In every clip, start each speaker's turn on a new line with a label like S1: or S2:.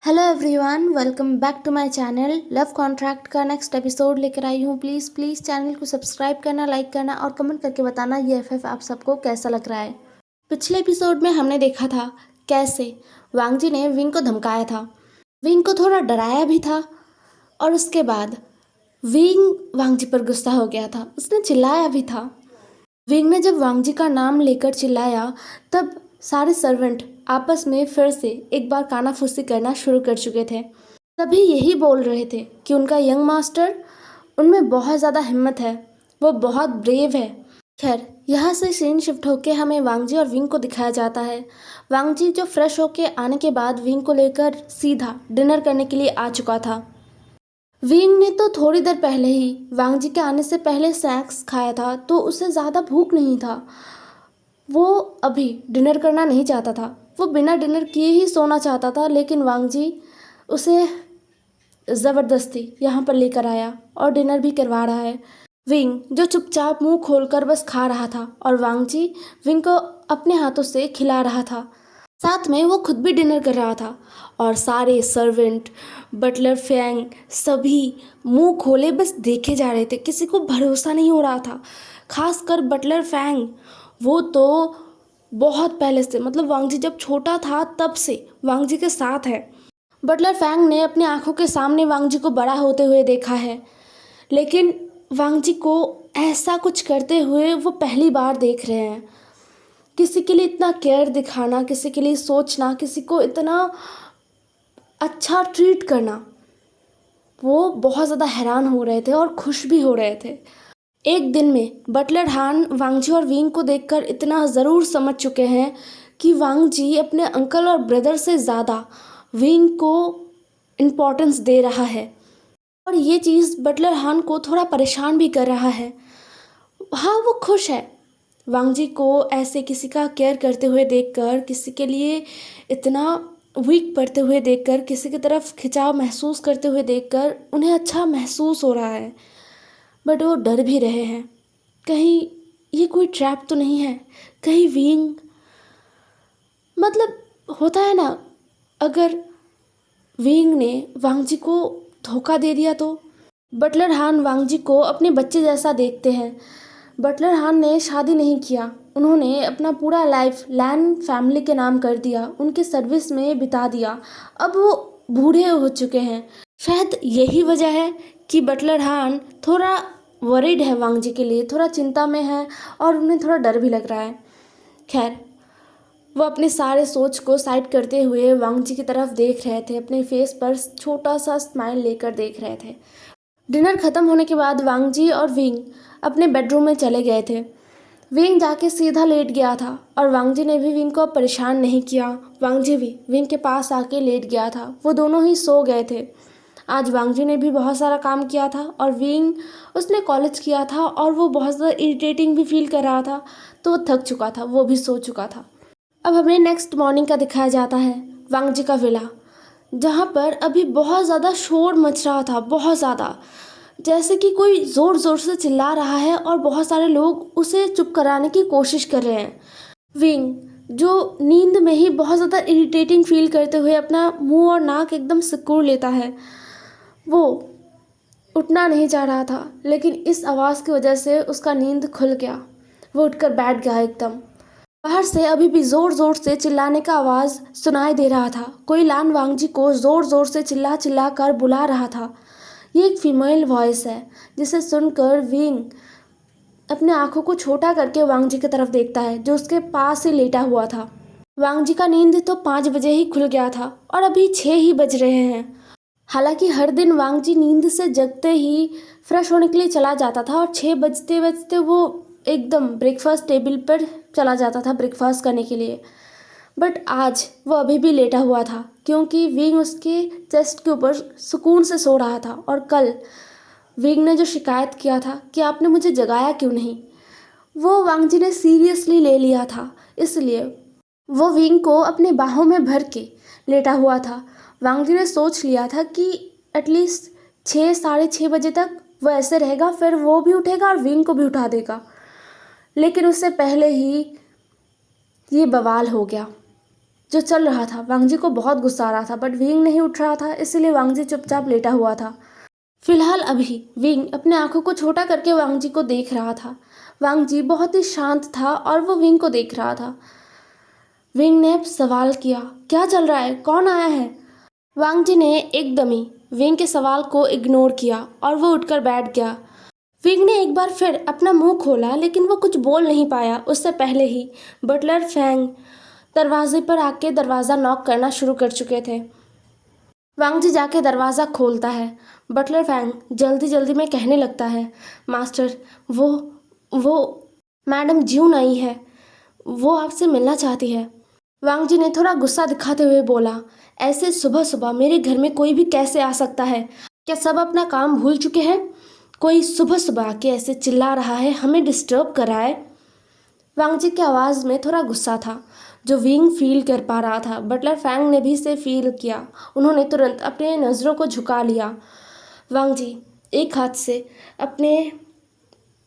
S1: Hello everyone, welcome back to my channel. Love contract का next episode लेकर आई हूँ। प्लीज़ चैनल को सब्सक्राइब करना, लाइक करना और कमेंट करके बताना ये एफएफ आप सबको कैसा लग रहा है। पिछले एपिसोड में हमने देखा था कैसे वांग जी ने विंग को धमकाया था, विंग को थोड़ा डराया भी था और उसके बाद विंग वांग जी पर गुस्सा हो गया था, उसने चिल्लाया भी था। विंग ने जब वांग जी का नाम लेकर चिल्लाया तब सारे सर्वेंट आपस में फिर से एक बार कानाफूसी करना शुरू कर चुके थे। सभी यही बोल रहे थे कि उनका यंग मास्टर, उनमें बहुत ज़्यादा हिम्मत है, वो बहुत ब्रेव है। खैर, यहाँ से सीन शिफ्ट होके हमें वांग जी और विंग को दिखाया जाता है। वांग जी जो फ्रेश होके आने के बाद विंग को लेकर सीधा डिनर करने के लिए आ चुका था। विंग ने तो थोड़ी देर पहले ही वांग जी के आने से पहले स्नैक्स खाया था, तो उसे ज़्यादा भूख नहीं था। वो अभी डिनर करना नहीं चाहता था, वो बिना डिनर किए ही सोना चाहता था, लेकिन वांग जी उसे ज़बरदस्ती यहाँ पर लेकर आया और डिनर भी करवा रहा है। विंग जो चुपचाप मुंह खोलकर बस खा रहा था और वांग जी विंग को अपने हाथों से खिला रहा था। साथ में वो खुद भी डिनर कर रहा था और सारे सर्वेंट, बटलर फैंग सभी मुंह खोले बस देखे जा रहे थे। किसी को भरोसा नहीं हो रहा था, खासकर बटलर फैंग। वो तो बहुत पहले से, मतलब वांग जी जब छोटा था तब से वांग जी के साथ है। बटलर फैंग ने अपनी आंखों के सामने वांग जी को बड़ा होते हुए देखा है, लेकिन वांग जी को ऐसा कुछ करते हुए वो पहली बार देख रहे हैं। किसी के लिए इतना केयर दिखाना, किसी के लिए सोचना, किसी को इतना अच्छा ट्रीट करना, वो बहुत ज़्यादा हैरान हो रहे थे और खुश भी हो रहे थे। एक दिन में बटलर हान वांग जी और विंग को देखकर इतना ज़रूर समझ चुके हैं कि वांग जी अपने अंकल और ब्रदर से ज़्यादा विंग को इम्पोर्टेंस दे रहा है और ये चीज़ बटलर हान को थोड़ा परेशान भी कर रहा है। हाँ, वो खुश है वांग जी को ऐसे किसी का केयर करते हुए देखकर, किसी के लिए इतना वीक पड़ते हुए देखकर, किसी की तरफ खिंचाव महसूस करते हुए देखकर उन्हें अच्छा महसूस हो रहा है। बट वो डर भी रहे हैं, कहीं ये कोई ट्रैप तो नहीं है, कहीं विंग, मतलब होता है ना, अगर विंग ने वांग जी को धोखा दे दिया तो। बटलर हान वांग जी को अपने बच्चे जैसा देखते हैं। बटलर हान ने शादी नहीं किया, उन्होंने अपना पूरा लाइफ लैन फैमिली के नाम कर दिया, उनके सर्विस में बिता दिया। अब वो बूढ़े हो चुके हैं। शायद यही वजह है कि बटलर हान थोड़ा वरीड है, वांग जी के लिए थोड़ा चिंता में है और उन्हें थोड़ा डर भी लग रहा है। खैर, वो अपने सारे सोच को साइड करते हुए वांग जी की तरफ देख रहे थे, अपने फेस पर छोटा सा स्माइल लेकर देख रहे थे। डिनर ख़त्म होने के बाद वांग जी और विंग अपने बेडरूम में चले गए थे। विंग जाके सीधा लेट गया था और वांग जी ने भी विंग को परेशान नहीं किया। वांग जी भी विंग के पास आके लेट गया था, वो दोनों ही सो गए थे। आज वांग जी ने भी बहुत सारा काम किया था और विंग, उसने कॉलेज किया था और वो बहुत ज़्यादा इरिटेटिंग भी फील कर रहा था, तो वो थक चुका था, वो भी सो चुका था। अब हमें नेक्स्ट मॉर्निंग का दिखाया जाता है वांग जी का विला, जहाँ पर अभी बहुत ज़्यादा शोर मच रहा था, बहुत ज़्यादा, जैसे कि कोई ज़ोर ज़ोर से चिल्ला रहा है और बहुत सारे लोग उसे चुप कराने की कोशिश कर रहे हैं। विंग जो नींद में ही बहुत ज़्यादा इरिटेटिंग फील करते हुए अपना मुंह और नाक एकदम सिकुड़ लेता है, वो उठना नहीं चाह रहा था, लेकिन इस आवाज़ की वजह से उसका नींद खुल गया। वो उठकर बैठ गया एकदम। बाहर से अभी भी जोर जोर से चिल्लाने का आवाज़ सुनाई दे रहा था। कोई लान वांग जी को जोर जोर से चिल्ला चिल्ला कर बुला रहा था। ये एक फीमेल वॉइस है, जिसे सुनकर विंग अपने आंखों को छोटा करके वांग जी की तरफ देखता है, जो उसके पास ही लेटा हुआ था। वांग जी का नींद तो 5 बजे ही खुल गया था और अभी 6 ही बज रहे हैं। हालांकि हर दिन वांग जी नींद से जगते ही फ्रेश होने के लिए चला जाता था और 6 बजते बजते वो एकदम ब्रेकफास्ट टेबल पर चला जाता था ब्रेकफास्ट करने के लिए। बट आज वो अभी भी लेटा हुआ था, क्योंकि विंग उसके चेस्ट के ऊपर सुकून से सो रहा था। और कल विंग ने जो शिकायत किया था कि आपने मुझे जगाया क्यों नहीं, वो वांग जी ने सीरियसली ले लिया था, इसलिए वो विंग को अपने बाहों में भर के लेटा हुआ था। वांग जी ने सोच लिया था कि एटलीस्ट 6 साढ़े 6 बजे तक वो ऐसे रहेगा, फिर वो भी उठेगा और विंग को भी उठा देगा। लेकिन उससे पहले ही ये बवाल हो गया। जो चल रहा था। वांग जी को बहुत गुस्सा आ रहा था, बट विंग नहीं उठ रहा था, इसलिए वांग जी चुपचाप लेटा हुआ था। फिलहाल अभी विंग अपने आंखों को छोटा करके वांग जी को देख रहा था। वांग जी बहुत ही शांत था और वो विंग को देख रहा था। विंग ने अब सवाल किया, क्या चल रहा है, कौन आया है? वांग जी ने एकदम ही विंग के सवाल को इग्नोर किया और वो उठकर बैठ गया। विंग ने एक बार फिर अपना मुंह खोला, लेकिन वो कुछ बोल नहीं पाया। उससे पहले ही बटलर फैंग दरवाजे पर आके दरवाज़ा नॉक करना शुरू कर चुके थे। वांग जी जाके दरवाज़ा खोलता है। बटलर फैंग जल्दी जल्दी में कहने लगता है, मास्टर, वो मैडम ज्यून आई है, वो आपसे मिलना चाहती है। वांग जी ने थोड़ा गुस्सा दिखाते हुए बोला, ऐसे सुबह सुबह मेरे घर में कोई भी कैसे आ सकता है? क्या सब अपना काम भूल चुके हैं? कोई सुबह सुबह आके ऐसे चिल्ला रहा है, हमें डिस्टर्ब कर रहा है। वांग जी की आवाज़ में थोड़ा गुस्सा था, जो विंग फील कर पा रहा था। बटलर फैंग ने भी इसे फील किया। उन्होंने तुरंत अपने नज़रों को झुका लिया। वांग जी एक हाथ से अपने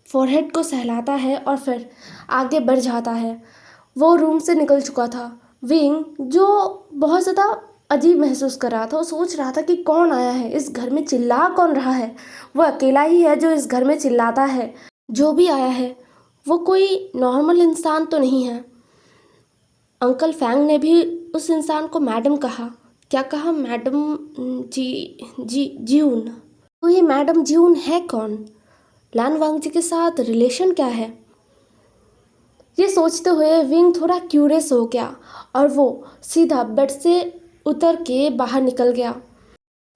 S1: फोरहेड को सहलाता है और फिर आगे बढ़ जाता है। वो रूम से निकल चुका था। विंग, जो बहुत ज़्यादा अजीब महसूस कर रहा था, वो सोच रहा था कि कौन आया है, इस घर में चिल्ला कौन रहा है? वो अकेला ही है जो इस घर में चिल्लाता है। जो भी आया है वो कोई नॉर्मल इंसान तो नहीं है। अंकल फैंग ने भी उस इंसान को मैडम कहा। क्या कहा? मैडम जीऊन। तो ये मैडम जीऊन है कौन? लान वांग जी के साथ रिलेशन क्या है? ये सोचते हुए विंग थोड़ा क्यूरियस हो गया और वो सीधा बेड से उतर के बाहर निकल गया।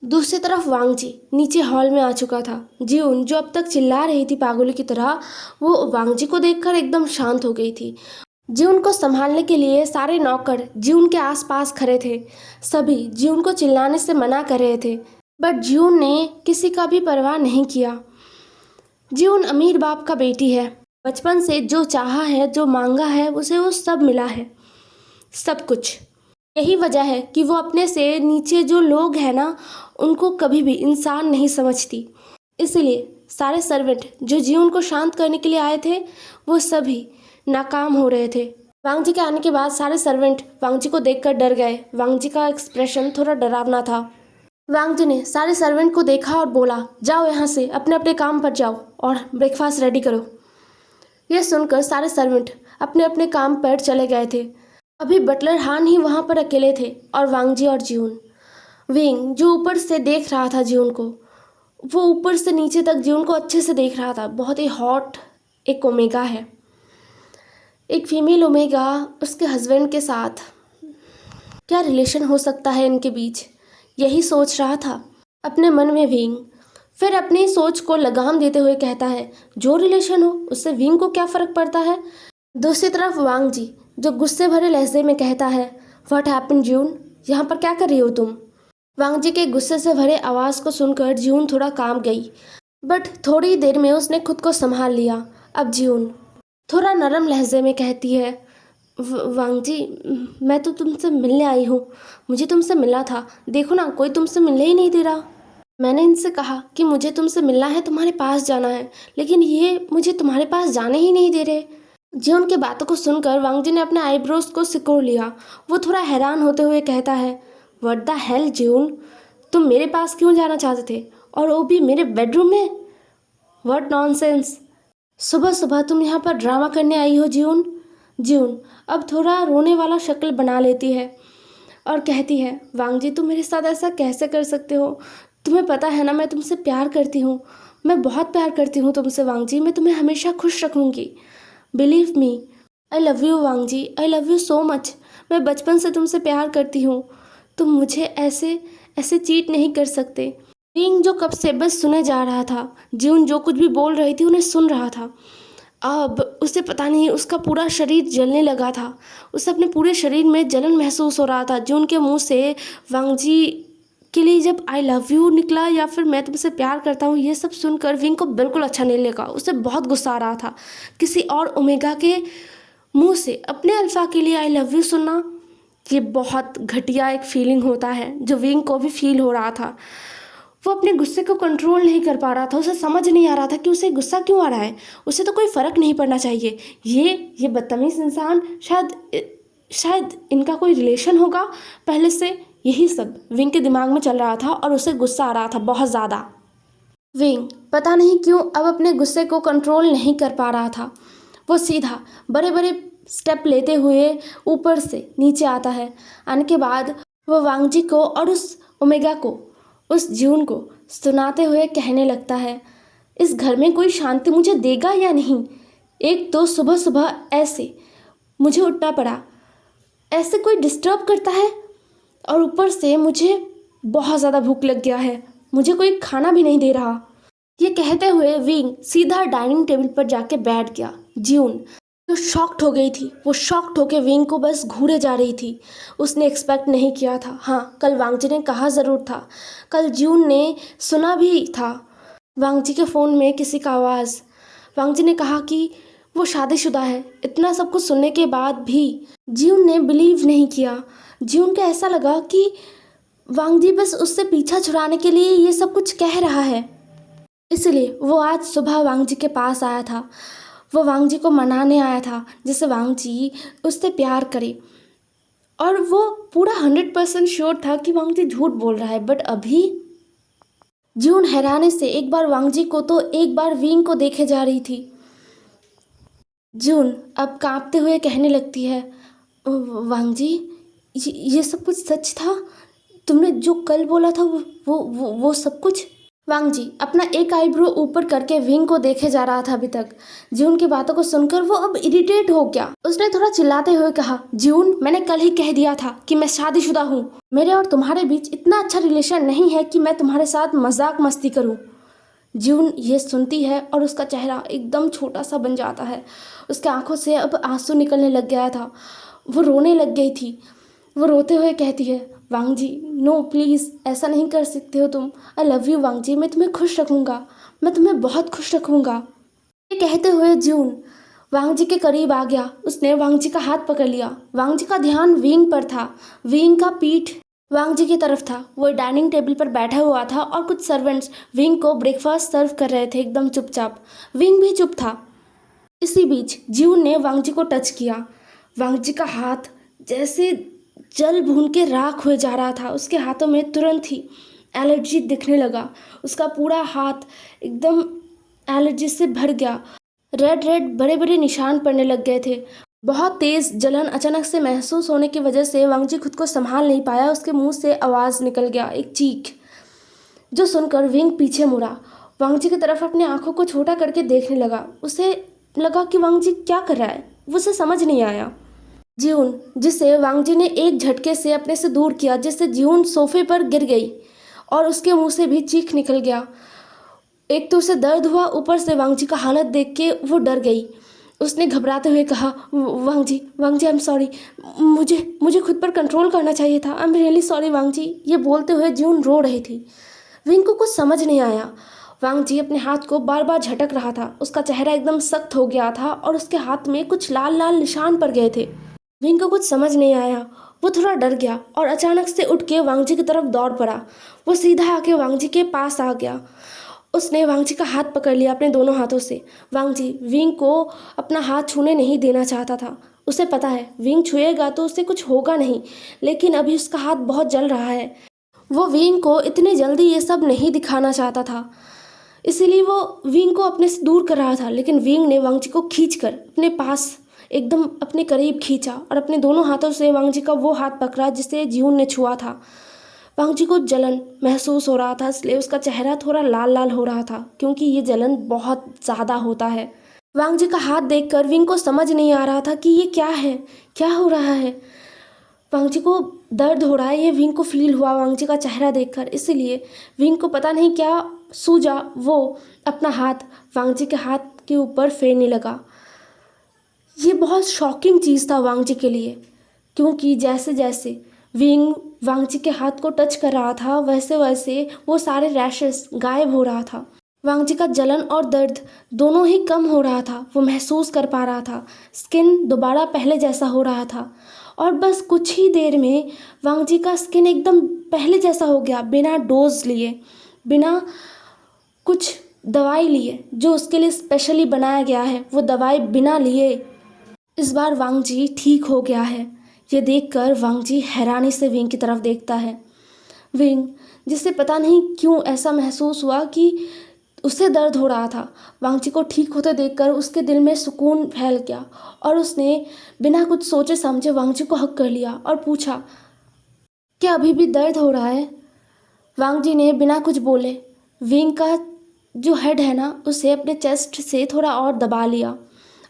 S1: दूसरी तरफ वांग जी नीचे हॉल में आ चुका था। जीउन, जो अब तक चिल्ला रही थी पागलों की तरह, वो वांग जी को देखकर एकदम शांत हो गई थी। जीउन को संभालने के लिए सारे नौकर जीउन के आसपास खड़े थे। सभी जीउन को चिल्लाने से मना कर रहे थे, बट जीउन ने किसी का भी परवाह नहीं किया। जीउन अमीर बाप का बेटी है। बचपन से जो चाहा है, जो मांगा है, उसे वो सब मिला है, सब कुछ। यही वजह है कि वो अपने से नीचे जो लोग हैं ना, उनको कभी भी इंसान नहीं समझती। इसलिए सारे सर्वेंट जो जीवन को शांत करने के लिए आए थे, वो सभी नाकाम हो रहे थे। वांग जी के आने के बाद सारे सर्वेंट वांग जी को देखकर डर गए। वांग जी का एक्सप्रेशन थोड़ा डरावना था। वांग जी ने सारे सर्वेंट को देखा और बोला, जाओ यहाँ से, अपने अपने काम पर जाओ और ब्रेकफास्ट रेडी करो। यह सुनकर सारे सर्वेंट अपने अपने काम पर चले गए थे। अभी बटलर हान ही वहाँ पर अकेले थे और वांग जी और जीउन। विंग, जो ऊपर से देख रहा था जीउन को, वो ऊपर से नीचे तक जीउन को अच्छे से देख रहा था। बहुत ही हॉट एक ओमेगा है, एक फीमेल ओमेगा उसके हस्बैंड के साथ क्या रिलेशन हो सकता है इनके बीच, यही सोच रहा था अपने मन में विंग। फिर अपनी सोच को लगाम देते हुए कहता है, जो रिलेशन हो उससे विंग को क्या फ़र्क पड़ता है। दूसरी तरफ वांग जी जो गुस्से भरे लहजे में कहता है, व्हाट हैपन जीउन, यहाँ पर क्या कर रही हो तुम? वांग जी के गुस्से से भरे आवाज़ को सुनकर जीउन थोड़ा कांप गई, बट थोड़ी देर में उसने खुद को संभाल लिया। अब जीउन थोड़ा नरम लहजे में कहती है, वांग जी, मैं तो तुमसे मिलने आई हूँ, मुझे तुमसे मिलना था, देखो ना कोई तुमसे मिलने ही नहीं दे रहा। मैंने इनसे कहा कि मुझे तुमसे मिलना है, तुम्हारे पास जाना है, लेकिन ये मुझे तुम्हारे पास जाने ही नहीं दे रहे। जीउन की बातों को सुनकर वांग जी ने अपने आईब्रोज को सिकोड़ लिया। वो थोड़ा हैरान होते हुए कहता है, व्हाट द हेल जीउन, तुम मेरे पास क्यों जाना चाहते थे, और वो भी मेरे बेडरूम में? व्हाट नॉनसेंस, सुबह सुबह तुम यहाँ पर ड्रामा करने आई हो जीउन। जीउन अब थोड़ा रोने वाला शक्ल बना लेती है और कहती है, वांग जी, तुम मेरे साथ ऐसा कैसे कर सकते हो? तुम्हें पता है ना मैं तुमसे प्यार करती हूँ, मैं बहुत प्यार करती हूँ तुमसे वांग जी, मैं तुम्हें हमेशा खुश रखूँगी। Believe me, I love you Wang ji, I love you so much. मैं बचपन से तुमसे प्यार करती हूँ, तुम मुझे ऐसे ऐसे चीट नहीं कर सकते। विंग जो कब से बस सुने जा रहा था, जीउन जो कुछ भी बोल रही थी उन्हें सुन रहा था। अब उसे पता नहीं उसका पूरा शरीर जलने लगा था। उसे अपने पूरे शरीर में जलन महसूस हो रहा था। जीउन के मुंह से वांग जी के लिए जब आई लव यू निकला या फिर मैं तुमसे प्यार करता हूँ, ये सब सुनकर विंग को बिल्कुल अच्छा नहीं लगा। उसे बहुत गुस्सा आ रहा था। किसी और ओमेगा के मुंह से अपने अल्फा के लिए आई लव यू सुनना, ये बहुत घटिया एक फीलिंग होता है, जो विंग को भी फील हो रहा था। वो अपने गुस्से को कंट्रोल नहीं कर पा रहा था। उसे समझ नहीं आ रहा था कि उसे गुस्सा क्यों आ रहा है। उसे तो कोई फ़र्क नहीं पड़ना चाहिए। ये बदतमीज़ इंसान शायद शायद इनका कोई रिलेशन होगा पहले से। यही सब विंग के दिमाग में चल रहा था और उसे गुस्सा आ रहा था बहुत ज़्यादा। विंग पता नहीं क्यों अब अपने गुस्से को कंट्रोल नहीं कर पा रहा था। वो सीधा बड़े बड़े स्टेप लेते हुए ऊपर से नीचे आता है। आने के बाद वो वांग जी को और उस ओमेगा को, उस जून को सुनाते हुए कहने लगता है, इस घर में कोई शांति मुझे देगा या नहीं। एक तो सुबह सुबह ऐसे मुझे उठना पड़ा, ऐसे कोई डिस्टर्ब करता है, और ऊपर से मुझे बहुत ज़्यादा भूख लग गया है, मुझे कोई खाना भी नहीं दे रहा। ये कहते हुए विंग सीधा डाइनिंग टेबल पर जाके बैठ गया। जून जो शॉक्ड हो गई थी, वो शॉक्ड होके विंग को बस घूरे जा रही थी। उसने एक्सपेक्ट नहीं किया था। हाँ, कल वांग जी ने कहा ज़रूर था, कल जून ने सुना भी था वांग जी के फ़ोन में किसी का आवाज़। वांग जी ने कहा कि वो शादीशुदा है। इतना सब कुछ सुनने के बाद भी जून ने बिलीव नहीं किया। जून को ऐसा लगा कि वांग जी बस उससे पीछा छुड़ाने के लिए ये सब कुछ कह रहा है। इसलिए वो आज सुबह वांग जी के पास आया था। वो वांग जी को मनाने आया था जिससे वांग जी उससे प्यार करे, और वो पूरा 100% श्योर था कि वांग जी झूठ बोल रहा है। बट अभी जून हैरानी से एक बार वांग जी को तो एक बार विंग को देखे जा रही थी। जून अब कांपते हुए कहने लगती है, वांग जी, ये सब कुछ सच था? तुमने जो कल बोला था वो सब कुछ? वांग जी अपना एक आईब्रो ऊपर करके विंग को देखे जा रहा था। अभी तक जून की बातों को सुनकर वो अब इरिटेट हो गया। उसने थोड़ा चिल्लाते हुए कहा, जून, मैंने कल ही कह दिया था कि मैं शादीशुदा हूँ। मेरे और तुम्हारे बीच इतना अच्छा रिलेशन नहीं है कि मैं तुम्हारे साथ मजाक मस्ती करूँ। जून ये सुनती है और उसका चेहरा एकदम छोटा सा बन जाता है। उसके आंखों से अब आंसू निकलने लग गया था। वो रोने लग गई थी। वो रोते हुए कहती है, वांग जी, नो प्लीज़, ऐसा नहीं कर सकते हो तुम। आई लव यू वांग जी, मैं तुम्हें खुश रखूँगा, मैं तुम्हें बहुत खुश रखूँगा। ये कहते हुए जून वांग जी के करीब आ गया। उसने वांग जी का हाथ पकड़ लिया। वांग जी का ध्यान विंग पर था। विंग का पीठ वांग जी की तरफ था। वो डाइनिंग टेबल पर बैठा हुआ था और कुछ सर्वेंट्स विंग को ब्रेकफास्ट सर्व कर रहे थे एकदम चुपचाप। विंग भी चुप था। इसी बीच जून ने वांग जी को टच किया। वांग जी का हाथ जैसे जल भून के राख हुए जा रहा था। उसके हाथों में तुरंत ही एलर्जी दिखने लगा। उसका पूरा हाथ एकदम एलर्जी से भर गया। रेड रेड बड़े बड़े निशान पड़ने लग गए थे। बहुत तेज जलन अचानक से महसूस होने की वजह से वांग जी खुद को संभाल नहीं पाया। उसके मुंह से आवाज़ निकल गया, एक चीख, जो सुनकर विंग पीछे मुड़ा। वांग जी की तरफ अपनी आंखों को छोटा करके देखने लगा। उसे लगा कि वांग जी क्या कर रहा है, उसे समझ नहीं आया। ज्यून, जिसे वांग जी ने एक झटके से अपने से दूर किया, जिससे ज्यून सोफे पर गिर गई और उसके मुंह से भी चीख निकल गया। एक तो उसे दर्द हुआ, ऊपर से वांग जी का हालत देख के वो डर गई। उसने घबराते हुए कहा, वांग जी, आई एम सॉरी, मुझे खुद पर कंट्रोल करना चाहिए था, आई एम रियली सॉरी वांग जी। ये बोलते हुए ज्यून रो रही थी। विंग को कुछ समझ नहीं आया। वांग जी अपने हाथ को बार बार झटक रहा था। उसका चेहरा एकदम सख्त हो गया था और उसके हाथ में कुछ लाल लाल निशान पड़ गए थे। विंग को कुछ समझ नहीं आया। वो थोड़ा डर गया और अचानक से उठ के वांग जी की तरफ दौड़ पड़ा। वो सीधा आके वांग जी के पास आ गया। उसने वांग जी का हाथ पकड़ लिया अपने दोनों हाथों से। वांग जी विंग को अपना हाथ छूने नहीं देना चाहता था। उसे पता है विंग छुएगा तो उससे कुछ होगा नहीं, लेकिन अभी उसका हाथ बहुत जल रहा है। वो विंग को इतनी जल्दी ये सब नहीं दिखाना चाहता था, इसीलिए वो विंग को अपने से दूर कर रहा था। लेकिन विंग ने वांग जी को खींचकर अपने पास एकदम अपने करीब खींचा और अपने दोनों हाथों से वांग जी का वो हाथ पकड़ा जिसे ज्यून ने छुआ था। वांग जी को जलन महसूस हो रहा था, इसलिए उसका चेहरा थोड़ा लाल लाल हो रहा था, क्योंकि ये जलन बहुत ज़्यादा होता है। वांग जी का हाथ देखकर विंग को समझ नहीं आ रहा था कि ये क्या है, क्या हो रहा है। वांग जी को दर्द हो रहा है, ये विंग को फील हुआ वांग जी का चेहरा देखकर, इसीलिए विंग को पता नहीं क्या सूझा, वो अपना हाथ वांग जी के हाथ के ऊपर फेरने लगा। ये बहुत शॉकिंग चीज़ था वांग जी के लिए, क्योंकि जैसे जैसे विंग वांग जी के हाथ को टच कर रहा था, वैसे वैसे वो सारे रैशेस गायब हो रहा था। वांग जी का जलन और दर्द दोनों ही कम हो रहा था। वो महसूस कर पा रहा था। स्किन दोबारा पहले जैसा हो रहा था और बस कुछ ही देर में वांग जी का स्किन एकदम पहले जैसा हो गया, बिना डोज लिए, बिना कुछ दवाई लिए जो उसके लिए स्पेशली बनाया गया है। वो दवाई बिना लिए इस बार वांग जी ठीक हो गया है। ये देखकर वांग जी हैरानी से विंग की तरफ देखता है। विंग, जिसे पता नहीं क्यों ऐसा महसूस हुआ कि उसे दर्द हो रहा था, वांग जी को ठीक होते देखकर उसके दिल में सुकून फैल गया और उसने बिना कुछ सोचे समझे वांग जी को हक कर लिया और पूछा, क्या अभी भी दर्द हो रहा है? वांग जी ने बिना कुछ बोले विंग का जो हेड है ना, उसे अपने चेस्ट से थोड़ा और दबा लिया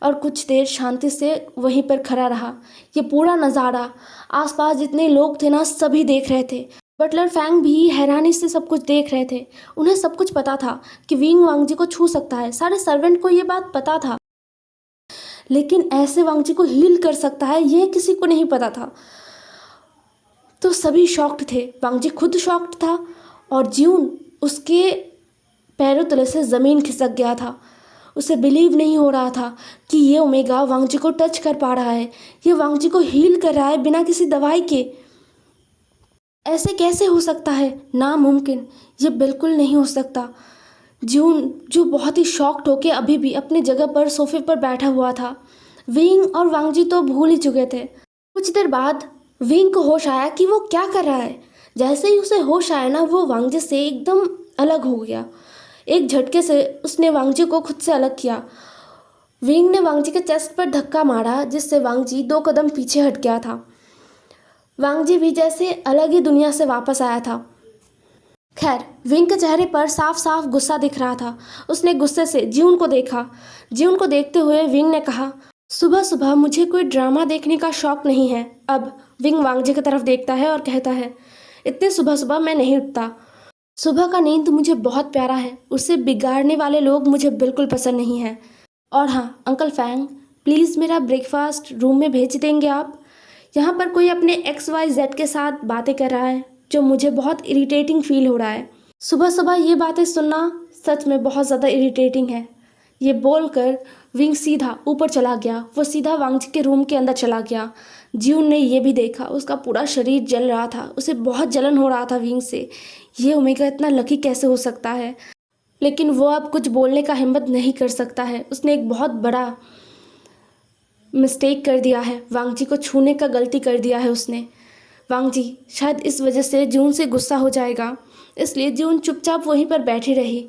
S1: और कुछ देर शांति से वहीं पर खड़ा रहा। ये पूरा नज़ारा आसपास जितने लोग थे ना, सभी देख रहे थे। बटलर फैंग भी हैरानी से सब कुछ देख रहे थे। उन्हें सब कुछ पता था कि विंग वांग जी को छू सकता है, सारे सर्वेंट को ये बात पता था, लेकिन ऐसे वांग जी को हील कर सकता है ये किसी को नहीं पता था। तो सभी शॉक्ड थे, वांग जी खुद शॉक्ड था और ज्यून उसके पैरों तले से ज़मीन खिसक गया था। उसे बिलीव नहीं हो रहा था कि ये ओमेगा वांग जी को टच कर पा रहा है, ये वांग जी को हील कर रहा है बिना किसी दवाई के। ऐसे कैसे हो सकता है? नामुमकिन, ये बिल्कुल नहीं हो सकता। जून जो बहुत ही शॉक्ड होके अभी भी अपनी जगह पर सोफे पर बैठा हुआ था। विंग और वांग जी तो भूल ही चुके थे। कुछ देर बाद विंग को होश आया कि वो क्या कर रहा है। जैसे ही उसे होश आया ना, वो वांग जी से एकदम अलग हो गया। एक झटके से उसने वांग जी को खुद से अलग किया। विंग ने वांग जी के चेस्ट पर धक्का मारा, जिससे वांग जी 2 कदम पीछे हट गया था। वांग जी भी जैसे अलग ही दुनिया से वापस आया था। खैर, विंग के चेहरे पर साफ साफ गुस्सा दिख रहा था। उसने गुस्से से ज्यून को देखा। ज्यून को देखते हुए विंग ने कहा, सुबह सुबह मुझे कोई ड्रामा देखने का शौक नहीं है। अब विंग वांग जी की तरफ देखता है और कहता है, इतने सुबह सुबह मैं नहीं उठता। सुबह का नींद मुझे बहुत प्यारा है, उसे बिगाड़ने वाले लोग मुझे बिल्कुल पसंद नहीं हैं। और हाँ अंकल फैंग, प्लीज़ मेरा ब्रेकफास्ट रूम में भेज देंगे आप? यहाँ पर कोई अपने XYZ के साथ बातें कर रहा है जो मुझे बहुत इरिटेटिंग फील हो रहा है। सुबह सुबह ये बातें सुनना सच में बहुत ज़्यादा इरिटेटिंग है। ये बोलकर विंग सीधा ऊपर चला गया। वो सीधा वांग जी के रूम के अंदर चला गया। ज्यून ने ये भी देखा, उसका पूरा शरीर जल रहा था, उसे बहुत जलन हो रहा था विंग से। ये ओमेगा इतना लकी कैसे हो सकता है, लेकिन वो अब कुछ बोलने का हिम्मत नहीं कर सकता है। उसने एक बहुत बड़ा मिस्टेक कर दिया है, वांग जी को छूने का गलती कर दिया है उसने। वांग जी शायद इस वजह से जून से गुस्सा हो जाएगा, इसलिए जून चुपचाप वहीं पर बैठी रही।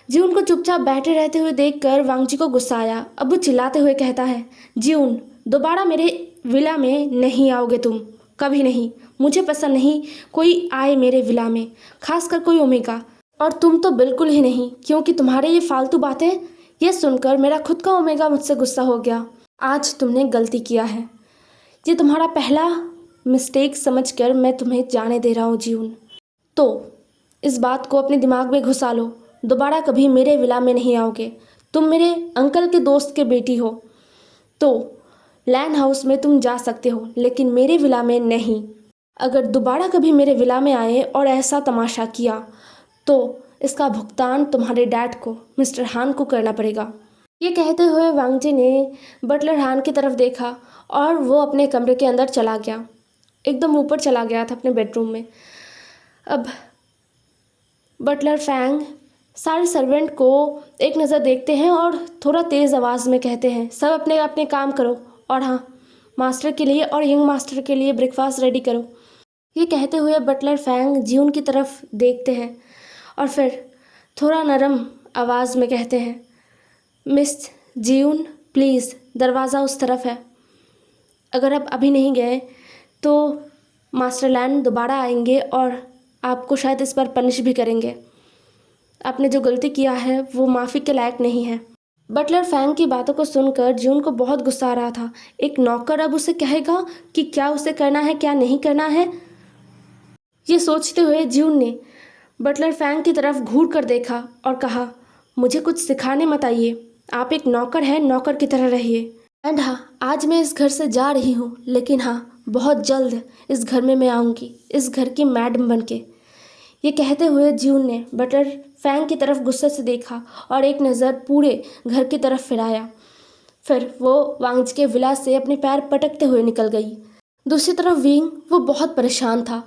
S1: जून को चुपचाप बैठे रहते हुए देखकर वांग जी को गुस्सा आया। अब वो चिल्लाते हुए कहता है, जून दोबारा मेरे विला में नहीं आओगे तुम, कभी नहीं। मुझे पसंद नहीं कोई आए मेरे विला में, खासकर कोई ओमेगा। और तुम तो बिल्कुल ही नहीं, क्योंकि तुम्हारे ये फालतू बातें, ये सुनकर मेरा खुद का ओमेगा मुझसे गुस्सा हो गया। आज तुमने गलती किया है, ये तुम्हारा पहला मिस्टेक समझकर मैं तुम्हें जाने दे रहा हूँ ज्यून। तो इस बात को अपने दिमाग में घुसा लो, दोबारा कभी मेरे विला में नहीं आओगे। तुम मेरे अंकल के दोस्त के बेटी हो, तो लैंड हाउस में तुम जा सकते हो, लेकिन मेरे विला में नहीं। अगर दोबारा कभी मेरे विला में आए और ऐसा तमाशा किया तो इसका भुगतान तुम्हारे डैड को, मिस्टर हान को करना पड़ेगा। ये कहते हुए वांग जी ने बटलर हान की तरफ देखा और वो अपने कमरे के अंदर चला गया। एकदम ऊपर चला गया था अपने बेडरूम में। अब बटलर फैंग सारे सर्वेंट को एक नज़र देखते हैं और थोड़ा तेज़ आवाज़ में कहते हैं, सब अपने अपने काम करो, और हाँ, मास्टर के लिए और यंग मास्टर के लिए ब्रेकफास्ट रेडी करो। ये कहते हुए बटलर फैंग ज्यून की तरफ देखते हैं और फिर थोड़ा नरम आवाज़ में कहते हैं, मिस ज्यून प्लीज़, दरवाज़ा उस तरफ है। अगर आप अभी नहीं गए तो मास्टर लैन दोबारा आएंगे और आपको शायद इस पर पनिश भी करेंगे। आपने जो गलती किया है वो माफ़ी के लायक नहीं है। बटलर फैंग की बातों को सुनकर ज्यून को बहुत गुस्सा आ रहा था। एक नौकर अब उसे कहेगा कि क्या उसे करना है क्या नहीं करना है। ये सोचते हुए ज्यून ने बटलर फैंग की तरफ घूर कर देखा और कहा, मुझे कुछ सिखाने मत आइए, आप एक नौकर हैं, नौकर की तरह रहिए। एंड हाँ, आज मैं इस घर से जा रही हूँ, लेकिन हाँ, बहुत जल्द इस घर में मैं आऊँगी, इस घर की मैडम बनके। ये कहते हुए ज्यून ने बटलर फैंग की तरफ गुस्से से देखा और एक नज़र पूरे घर की तरफ फिराया। फिर वो वांग जी के विला से अपने पैर पटकते हुए निकल गई। दूसरी तरफ विंग, वो बहुत परेशान था।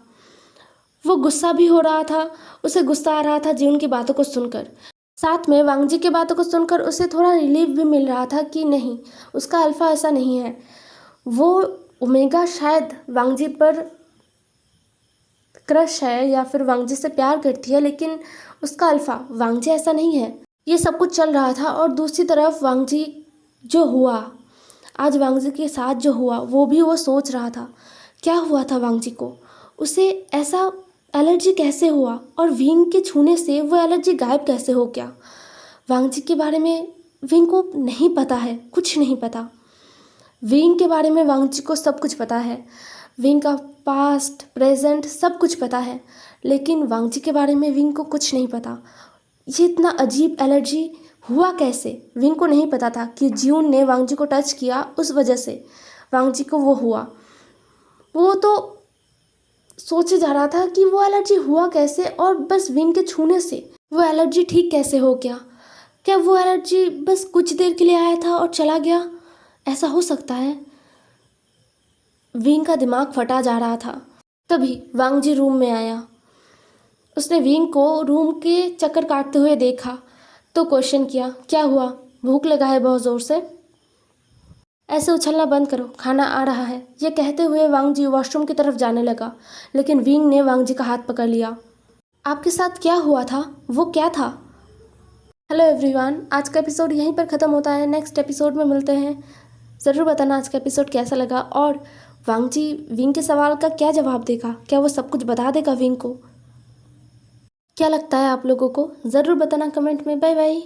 S1: वो गुस्सा भी हो रहा था, उसे गुस्सा आ रहा था ज्यून की बातों को सुनकर। साथ में वांग जी की बातों को सुनकर उसे थोड़ा रिलीफ भी मिल रहा था कि नहीं, उसका अल्फ़ा ऐसा नहीं है। वो ओमेगा शायद वांगजी पर क्रश है या फिर वांगजी से प्यार करती है, लेकिन उसका अल्फा वांगजी ऐसा नहीं है। ये सब कुछ चल रहा था और दूसरी तरफ वांगजी जो हुआ, आज वांगजी के साथ जो हुआ वो भी वो सोच रहा था। क्या हुआ था वांगजी को, उसे ऐसा एलर्जी कैसे हुआ और विंग के छूने से वो एलर्जी गायब कैसे हो गया। वांगजी के बारे में विंग को नहीं पता है, कुछ नहीं पता। विंग के बारे में वांगजी को सब कुछ पता है, विंग का पास्ट प्रेजेंट सब कुछ पता है, लेकिन वांगजी के बारे में विंग को कुछ नहीं पता। ये इतना अजीब एलर्जी हुआ कैसे, विंग को नहीं पता था कि ज्यून ने वांगजी को टच किया, उस वजह से वांगजी को वो हुआ। वो तो सोचे जा रहा था कि वो एलर्जी हुआ कैसे और बस विंग के छूने से वो एलर्जी ठीक कैसे हो गया। क्या वो एलर्जी बस कुछ देर के लिए आया था और चला गया, ऐसा हो सकता है। विंग का दिमाग फटा जा रहा था। तभी वांगजी रूम में आया। उसने विंग को रूम के चक्कर काटते हुए देखा तो क्वेश्चन किया, क्या हुआ, भूख लगा है बहुत ज़ोर से? ऐसे उछलना बंद करो, खाना आ रहा है। ये कहते हुए वांगजी वॉशरूम की तरफ जाने लगा, लेकिन विंग ने वांगजी का हाथ पकड़ लिया। आपके साथ क्या हुआ था, वो क्या था? हेलो एवरीवन, आज का एपिसोड यहीं पर ख़त्म होता है। नेक्स्ट एपिसोड में मिलते हैं। ज़रूर बताना आज का एपिसोड कैसा लगा और वांगजी विंग के सवाल का क्या जवाब देगा। क्या वो सब कुछ बता देगा विंग को? क्या लगता है आप लोगों को? ज़रूर बताना कमेंट में। Bye bye.